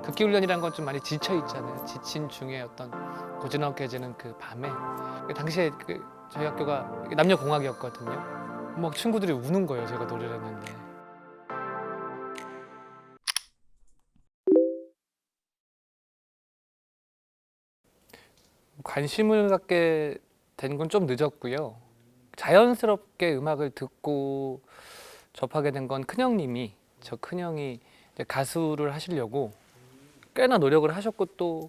극기 훈련이란 건 좀 많이 지쳐 있잖아요. 지친 중에 어떤 고즈넉해지는 그 밤에 당시에 저희 학교가 남녀 공학이었거든요. 막 친구들이 우는 거예요. 제가 노래를 했는데. 관심을 갖게 된 건 좀 늦었고요. 자연스럽게 음악을 듣고 접하게 된 건 큰형님이, 저 큰형이 이제 가수를 하시려고 꽤나 노력을 하셨고 또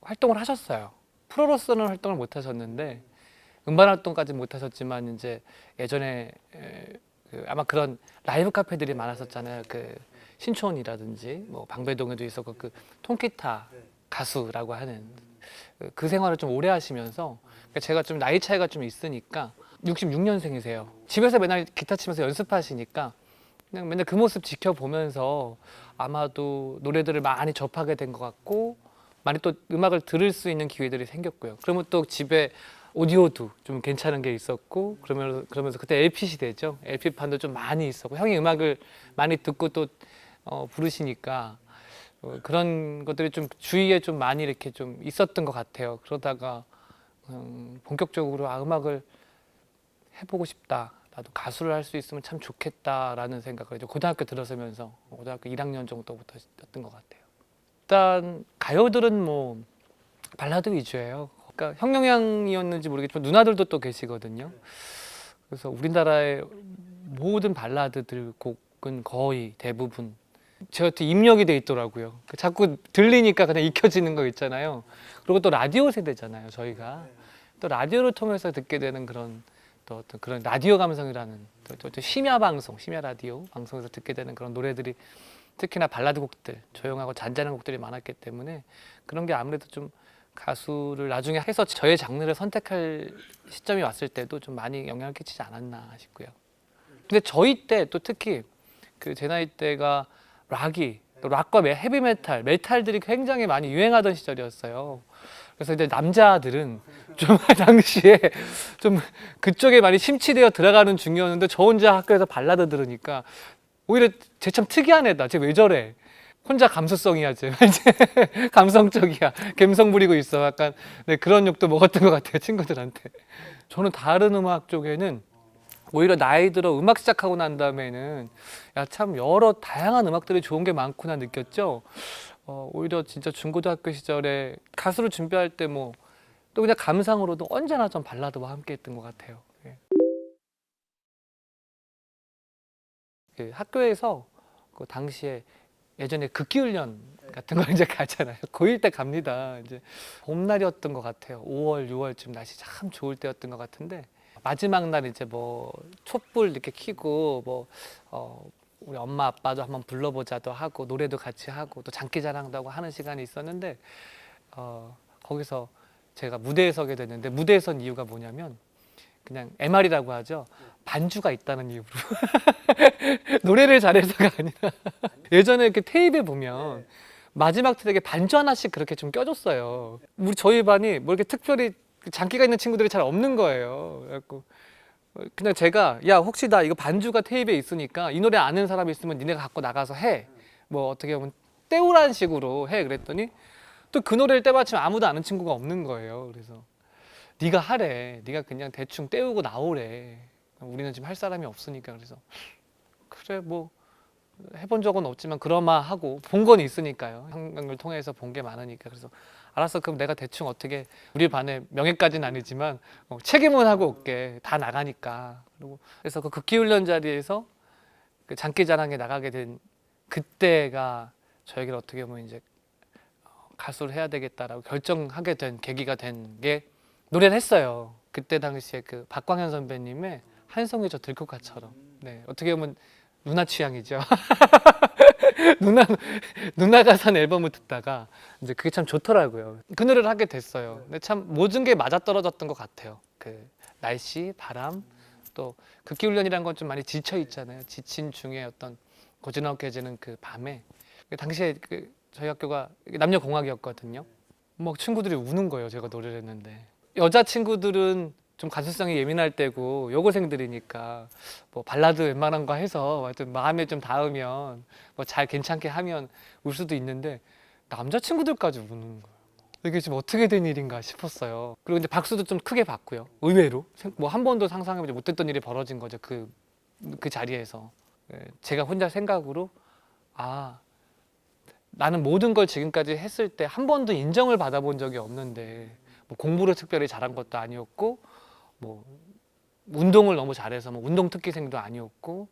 활동을 하셨어요. 프로로서는 활동을 못 하셨는데 음반 활동까지 못 하셨지만 이제 예전에 아마 그런 라이브 카페들이 많았었잖아요. 그 신촌이라든지 뭐 방배동에도 있었고 그 통기타 가수라고 하는 그 생활을 좀 오래 하시면서 그러니까 제가 좀 나이 차이가 좀 있으니까 66년생이세요. 집에서 맨날 기타 치면서 연습하시니까 그냥 맨날 그 모습 지켜보면서 아마도 노래들을 많이 접하게 된 것 같고 많이 또 음악을 들을 수 있는 기회들이 생겼고요. 그러면 또 집에 오디오도 좀 괜찮은 게 있었고 그러면서 그때 LP 시대죠. LP판도 좀 많이 있었고 형이 음악을 많이 듣고 또 부르시니까 그런 것들이 좀 주위에 좀 많이 이렇게 좀 있었던 것 같아요. 그러다가 본격적으로 음악을 해보고 싶다. 나도 가수를 할 수 있으면 참 좋겠다라는 생각을 이제 고등학교 들어서면서 고등학교 1학년 정도부터 했던 것 같아요. 일단 가요들은 뭐 발라드 위주예요. 그러니까 형용량이었는지 모르겠지만 누나들도 또 계시거든요. 그래서 우리나라의 모든 발라드들 곡은 거의 대부분 저한테 입력이 돼 있더라고요. 자꾸 들리니까 그냥 익혀지는 거 있잖아요. 그리고 또 라디오 세대잖아요, 저희가. 또 라디오를 통해서 듣게 되는 그런 또 어떤 그런 라디오 감성이라는 또 심야 방송, 심야 라디오 방송에서 듣게 되는 그런 노래들이 특히나 발라드 곡들, 조용하고 잔잔한 곡들이 많았기 때문에 그런 게 아무래도 좀 가수를 나중에 해서 저의 장르를 선택할 시점이 왔을 때도 좀 많이 영향을 끼치지 않았나 싶고요. 근데 저희 때 또 특히 그 제 나이 때가 락이 또 락과 헤비메탈, 메탈들이 굉장히 많이 유행하던 시절이었어요. 그래서 이제 남자들은 좀 당시에 좀 그쪽에 많이 심취되어 들어가는 중이었는데 저 혼자 학교에서 발라드 들으니까 오히려 쟤 참 특이한 애다. 쟤 왜 저래? 혼자 감수성이야, 쟤. 감성적이야. 감성 부리고 있어. 약간 네, 그런 욕도 먹었던 것 같아요, 친구들한테. 저는 다른 음악 쪽에는 오히려 나이 들어 음악 시작하고 난 다음에는 야, 참 여러 다양한 음악들이 좋은 게 많구나 느꼈죠. 오히려 진짜 중고등학교 시절에 가수를 준비할 때 뭐 또 그냥 감상으로도 언제나 좀 발라드와 함께 했던 것 같아요. 예. 그 학교에서 그 당시에 예전에 극기훈련 같은 걸 이제 가잖아요. 고1 때 갑니다. 이제 봄날이었던 것 같아요. 5월, 6월쯤 날씨 참 좋을 때였던 것 같은데 마지막 날 이제 뭐 촛불 이렇게 켜고 뭐 우리 엄마 아빠도 한번 불러보자도 하고 노래도 같이 하고 또 장기자랑도 하고 하는 시간이 있었는데 거기서 제가 무대에 서게 됐는데 무대에 선 이유가 뭐냐면 그냥 MR이라고 하죠. 반주가 있다는 이유로 노래를 잘해서가 아니라 예전에 이렇게 테이프에 보면 마지막 트랙에 반주 하나씩 그렇게 좀 껴줬어요. 저희 반이 뭐 이렇게 특별히 장기가 있는 친구들이 잘 없는 거예요. 그래갖고 그냥 제가 야 혹시 나 이거 반주가 테이프에 있으니까 이 노래 아는 사람 있으면 니네가 갖고 나가서 해. 뭐 어떻게 보면 떼우라는 식으로 해. 그랬더니 또 그 노래를 때마침 아무도 아는 친구가 없는 거예요. 그래서 네가 하래. 네가 그냥 대충 떼우고 나오래. 우리는 지금 할 사람이 없으니까. 그래서 그래 뭐 해본 적은 없지만 그러마 하고 본 건 있으니까요. 형을 통해서 본 게 많으니까. 그래서 알았어. 그럼 내가 대충 어떻게 우리 반의 명예까지는 아니지만 책임은 하고 올게. 다 나가니까. 그리고 그래서 그 극기훈련 자리에서 그 장기자랑에 나가게 된 그때가 저에게는 어떻게 보면 이제 가수를 해야 되겠다라고 결정하게 된 계기가 된 게 노래를 했어요. 그때 당시에 그 박광현 선배님의 한 송이 저 들국화처럼. 네, 어떻게 보면 누나 취향이죠. 누나가 산 앨범을 듣다가 이제 그게 참 좋더라고요. 그 노래를 하게 됐어요. 근데 참 모든 게 맞아떨어졌던 것 같아요. 그 날씨, 바람, 또 극기훈련이란 건 좀 많이 지쳐 있잖아요. 지친 중에 어떤 고즈넉해지는 그 밤에 당시에 저희 학교가 남녀 공학이었거든요. 막 친구들이 우는 거예요. 제가 노래를 했는데 여자 친구들은 좀 감수성이 예민할 때고 여고생들이니까 뭐 발라드 웬만한 거 해서 하여튼 마음에 좀 닿으면 뭐 잘 괜찮게 하면 울 수도 있는데 남자친구들까지 우는 거예요. 이게 지금 어떻게 된 일인가 싶었어요. 그리고 이제 박수도 좀 크게 받고요. 의외로 뭐 한 번도 상상해보지 못했던 일이 벌어진 거죠. 그 자리에서. 예, 제가 혼자 생각으로 아, 나는 모든 걸 지금까지 했을 때 한 번도 인정을 받아본 적이 없는데 뭐 공부를 특별히 잘한 것도 아니었고 뭐 운동을 너무 잘해서 뭐 운동 특기생도 아니었고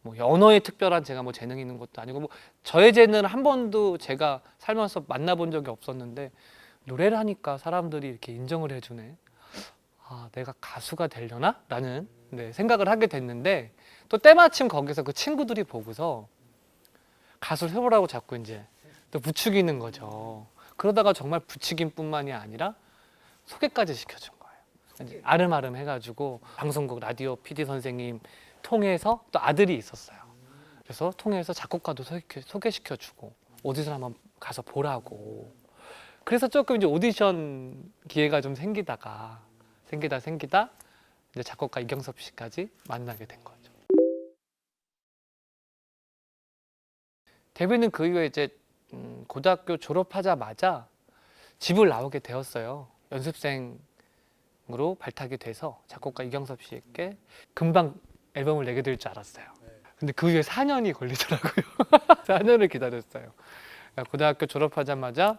뭐 언어에 특별한 제가 뭐 재능이 있는 것도 아니고 뭐 저의 재능을 한 번도 제가 살면서 만나본 적이 없었는데 노래를 하니까 사람들이 이렇게 인정을 해주네. 아, 내가 가수가 되려나? 라는 네, 생각을 하게 됐는데 또 때마침 거기서 그 친구들이 보고서 가수를 해보라고 자꾸 이제 또 부추기는 거죠. 그러다가 정말 부추김뿐만이 아니라 소개까지 시켜준 거예요. 이제 아름아름 해가지고 방송국 라디오 PD 선생님 통해서 또 아들이 있었어요. 그래서 통해서 작곡가도 소개시켜주고 오디션 한번 가서 보라고. 그래서 조금 이제 오디션 기회가 좀 생기다 이제 작곡가 이경섭 씨까지 만나게 된 거죠. 데뷔는 그 이후에 이제 고등학교 졸업하자마자 집을 나오게 되었어요. 연습생으로 발탁이 돼서 작곡가 이경섭 씨에게 금방 앨범을 내게 될 줄 알았어요. 근데 그 후에 4년이 걸리더라고요. 4년을 기다렸어요. 고등학교 졸업하자마자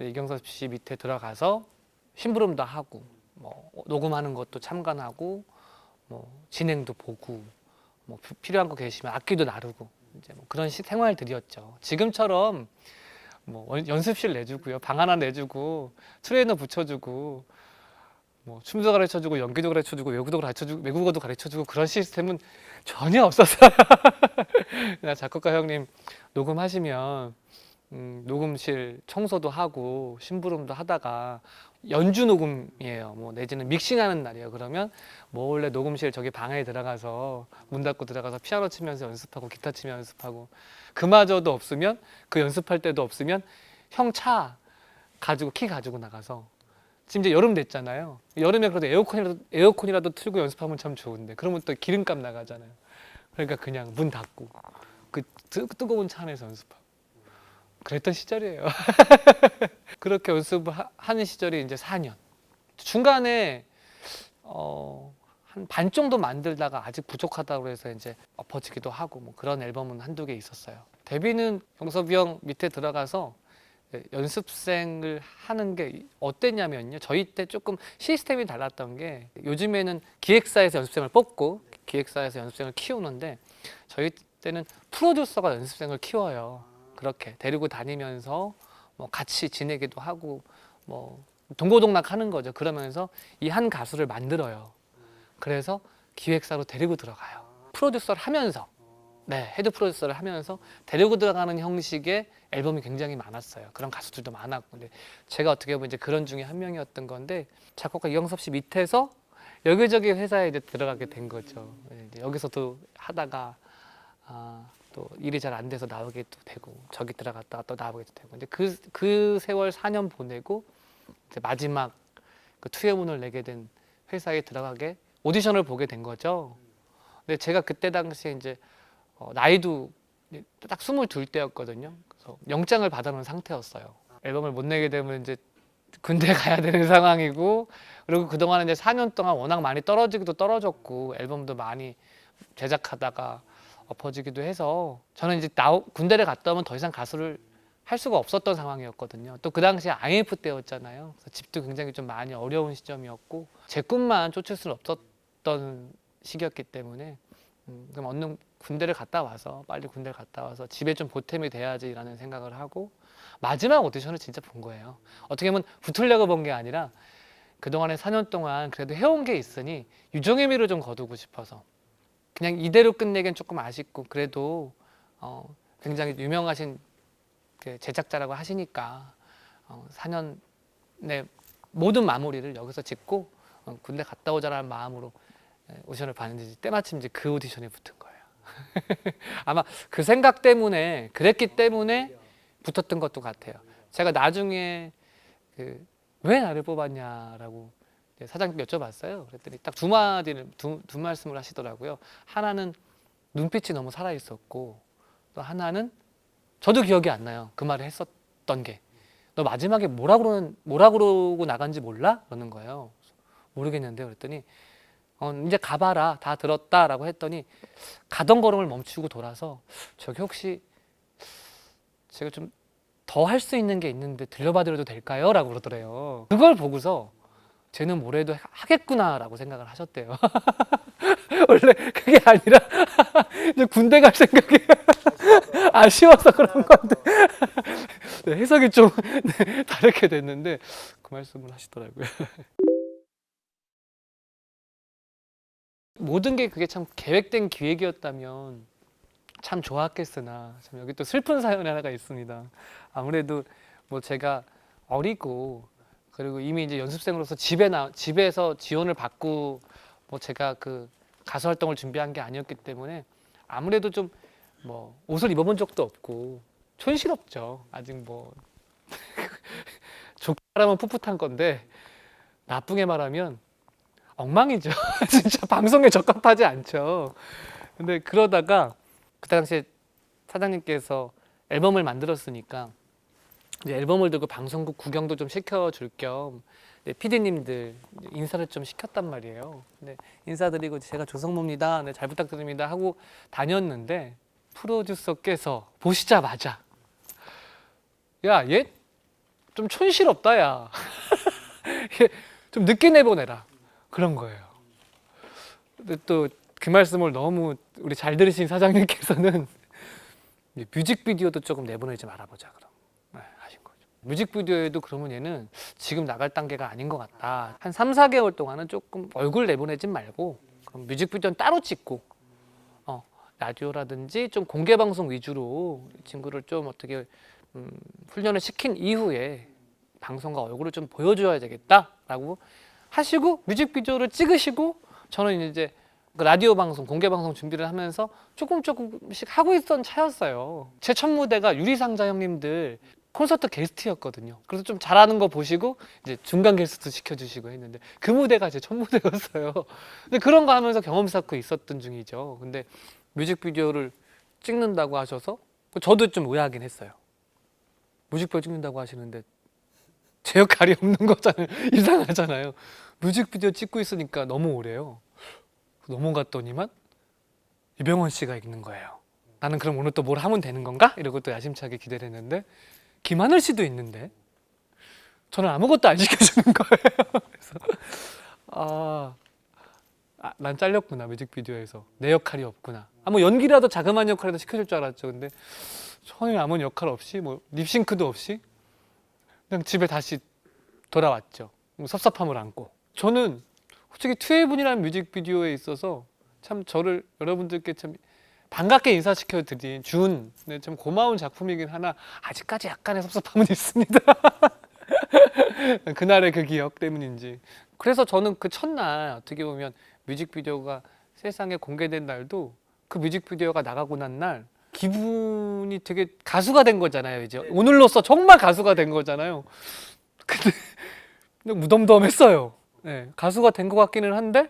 이경섭 씨 밑에 들어가서 심부름도 하고 뭐 녹음하는 것도 참관하고 뭐 진행도 보고 뭐 필요한 거 계시면 악기도 나르고 이제 뭐 그런 생활들이었죠. 지금처럼 뭐 연습실 내주고요, 방 하나 내주고 트레이너 붙여주고 뭐 춤도 가르쳐주고 연기도 가르쳐주고 외국어도 가르쳐주고 그런 시스템은 전혀 없었어요. 작곡가 형님 녹음하시면 녹음실 청소도 하고 심부름도 하다가 연주 녹음이에요. 뭐 내지는 믹싱하는 날이에요. 그러면 몰래 녹음실 저기 방에 들어가서 문 닫고 들어가서 피아노 치면서 연습하고 기타 치면서 연습하고 그마저도 없으면 그 연습할 때도 없으면 형 차 가지고 키 가지고 나가서 지금 이제 여름 됐잖아요. 여름에 그래도 에어컨이라도 틀고 연습하면 참 좋은데 그러면 또 기름값 나가잖아요. 그러니까 그냥 문 닫고 그 뜨거운 차 안에서 연습하고 그랬던 시절이에요. 그렇게 연습하는 시절이 이제 4년. 중간에 한 반 정도 만들다가 아직 부족하다고 해서 이제 엎어지기도 하고 뭐 그런 앨범은 한두 개 있었어요. 데뷔는 경섭이 형 밑에 들어가서 연습생을 하는 게 어땠냐면요. 저희 때 조금 시스템이 달랐던 게 요즘에는 기획사에서 연습생을 뽑고 기획사에서 연습생을 키우는데 저희 때는 프로듀서가 연습생을 키워요. 그렇게 데리고 다니면서 뭐 같이 지내기도 하고 뭐 동고동락 하는 거죠. 그러면서 이 한 가수를 만들어요. 그래서 기획사로 데리고 들어가요. 프로듀서를 하면서 헤드 프로듀서를 하면서 데리고 들어가는 형식의 앨범이 굉장히 많았어요. 그런 가수들도 많았고 근데 제가 어떻게 보면 이제 그런 중에 한 명이었던 건데 작곡가 이경섭 씨 밑에서 여기저기 회사에 이제 들어가게 된 거죠. 이제 여기서도 하다가 또 일이 잘 안 돼서 나오기도 되고 저기 들어갔다가 또 나오기도 되고 근데 그 세월 4년 보내고 이제 마지막 그 투의 문을 내게 된 회사에 들어가게 오디션을 보게 된 거죠. 근데 제가 그때 당시에 이제 나이도 딱 22대였거든요. 그래서 영장을 받아놓은 상태였어요. 앨범을 못 내게 되면 이제 군대 가야 되는 상황이고 그리고 그동안 이제 4년 동안 워낙 많이 떨어지기도 떨어졌고 앨범도 많이 제작하다가 엎어지기도 해서 저는 이제 군대를 갔다 오면 더 이상 가수를 할 수가 없었던 상황이었거든요. 또 그 당시에 IMF 때였잖아요. 그래서 집도 굉장히 좀 많이 어려운 시점이었고 제 꿈만 쫓을 수는 없었던 시기였기 때문에 그럼 얼른 군대를 갔다 와서 빨리 군대를 갔다 와서 집에 좀 보탬이 돼야지라는 생각을 하고 마지막 오디션을 진짜 본 거예요. 어떻게 보면 붙으려고 본 게 아니라 그동안에 4년 동안 그래도 해온 게 있으니 유종의 미를 좀 거두고 싶어서 그냥 이대로 끝내기엔 조금 아쉽고 그래도 굉장히 유명하신 그 제작자라고 하시니까 4년의 모든 마무리를 여기서 짓고 군대 갔다 오자라는 마음으로 오디션을 봤는데 때마침 이제 그 오디션에 붙은 거예요. 아마 그 생각 때문에 그랬기 때문에 붙었던 것도 같아요. 제가 나중에 왜 나를 뽑았냐라고 사장님께 여쭤봤어요. 그랬더니 딱 두 마디를 두 말씀을 하시더라고요. 하나는 눈빛이 너무 살아 있었고, 또 하나는 저도 기억이 안 나요. 그 말을 했었던 게. 너 마지막에 뭐라 그러고 나간지 몰라? 그러는 거예요. 모르겠는데요. 그랬더니 이제 가봐라. 다 들었다라고 했더니 가던 걸음을 멈추고 돌아서 저기 혹시 제가 좀 더 할 수 있는 게 있는데 들려봐드려도 될까요? 라고 그러더래요. 그걸 보고서 쟤는 뭐래도 하겠구나라고 생각을 하셨대요. 원래 그게 아니라 이제 군대 갈 생각이 아쉬워서 그런 건데 네, 해석이 좀 네, 다르게 됐는데 그 말씀을 하시더라고요. 모든 게 그게 참 계획된 기획이었다면 참 좋았겠으나 참 여기 또 슬픈 사연이 하나가 있습니다. 아무래도 뭐 제가 어리고 그리고 이미 이제 연습생으로서 집에서 지원을 받고 뭐 제가 그 가수 활동을 준비한 게 아니었기 때문에 아무래도 좀 뭐 옷을 입어본 적도 없고 촌스럽죠. 아직 뭐 좋게 말하면 풋풋한 건데 나쁘게 말하면 엉망이죠. 진짜 방송에 적합하지 않죠. 근데 그러다가 그때 당시에 사장님께서 앨범을 만들었으니까 이제 앨범을 들고 방송국 구경도 좀 시켜줄 겸 PD님들 인사를 좀 시켰단 말이에요. 근데 인사드리고 제가 조성모입니다. 네, 잘 부탁드립니다 하고 다녔는데 프로듀서께서 보시자마자 야, 얘 좀 촌스럽다 야. 얘 좀 늦게 내보내라. 그런 거예요. 근데 또 그 말씀을 너무 우리 잘 들으신 사장님께서는 뮤직비디오도 조금 내보내지 말아보자 그럼 하신 거죠. 뮤직비디오에도 그러면 얘는 지금 나갈 단계가 아닌 것 같다. 한 3, 4개월 동안은 조금 얼굴 내보내진 말고 그럼 뮤직비디오는 따로 찍고 라디오라든지 좀 공개 방송 위주로 이 친구를 좀 어떻게 훈련을 시킨 이후에 방송과 얼굴을 좀 보여줘야 되겠다라고 하시고 뮤직비디오를 찍으시고 저는 이제 그 라디오 방송, 공개 방송 준비를 하면서 조금씩 하고 있던 차였어요. 제 첫 무대가 유리상자 형님들 콘서트 게스트였거든요. 그래서 좀 잘하는 거 보시고 이제 중간 게스트 시켜주시고 했는데 그 무대가 제 첫 무대였어요. 근데 그런 거 하면서 경험 쌓고 있었던 중이죠. 근데 뮤직비디오를 찍는다고 하셔서 저도 좀 의아하긴 했어요. 뮤직비디오 찍는다고 하시는데 제 역할이 없는 거잖아요. 이상하잖아요. 뮤직비디오 찍고 있으니까 너무 오래요. 넘어갔더니만 이병헌 씨가 있는 거예요. 나는 그럼 오늘 또 뭘 하면 되는 건가? 이러고 또 야심차게 기대를 했는데 김하늘 씨도 있는데 저는 아무것도 안 시켜주는 거예요. 그래서 난 잘렸구나. 뮤직비디오에서 내 역할이 없구나. 뭐 연기라도 자그마한 역할이라도 시켜줄 줄 알았죠. 근데 전혀 아무 역할 없이 뭐 립싱크도 없이 그냥 집에 다시 돌아왔죠. 섭섭함을 안고. 저는 솔직히 투애분이라는 뮤직비디오에 있어서 참 저를 여러분들께 참 반갑게 인사시켜 드린 참 고마운 작품이긴 하나 아직까지 약간의 섭섭함은 있습니다. 그날의 그 기억 때문인지. 그래서 저는 그 첫날 어떻게 보면 뮤직비디오가 세상에 공개된 날도 그 뮤직비디오가 나가고 난 날 기분이 되게 가수가 된 거잖아요. 이제 오늘로써 정말 가수가 된 거잖아요. 근데 무덤덤했어요. 네, 가수가 된 것 같기는 한데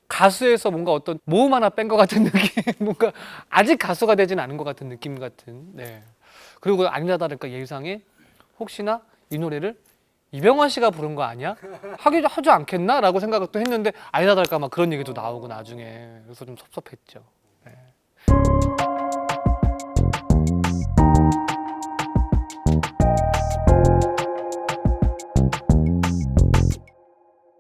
가수에서 뭔가 어떤 모음 하나 뺀 것 같은 느낌, 뭔가 아직 가수가 되진 않은 것 같은 느낌 같은. 네. 그리고 아니나 다를까 예상에 혹시나 이 노래를 이병헌 씨가 부른 거 아니야? 하지 않겠나? 라고 생각을 또 했는데 아니나 다를까 막 그런 얘기도 나오고 나중에 그래서 좀 섭섭했죠. 네.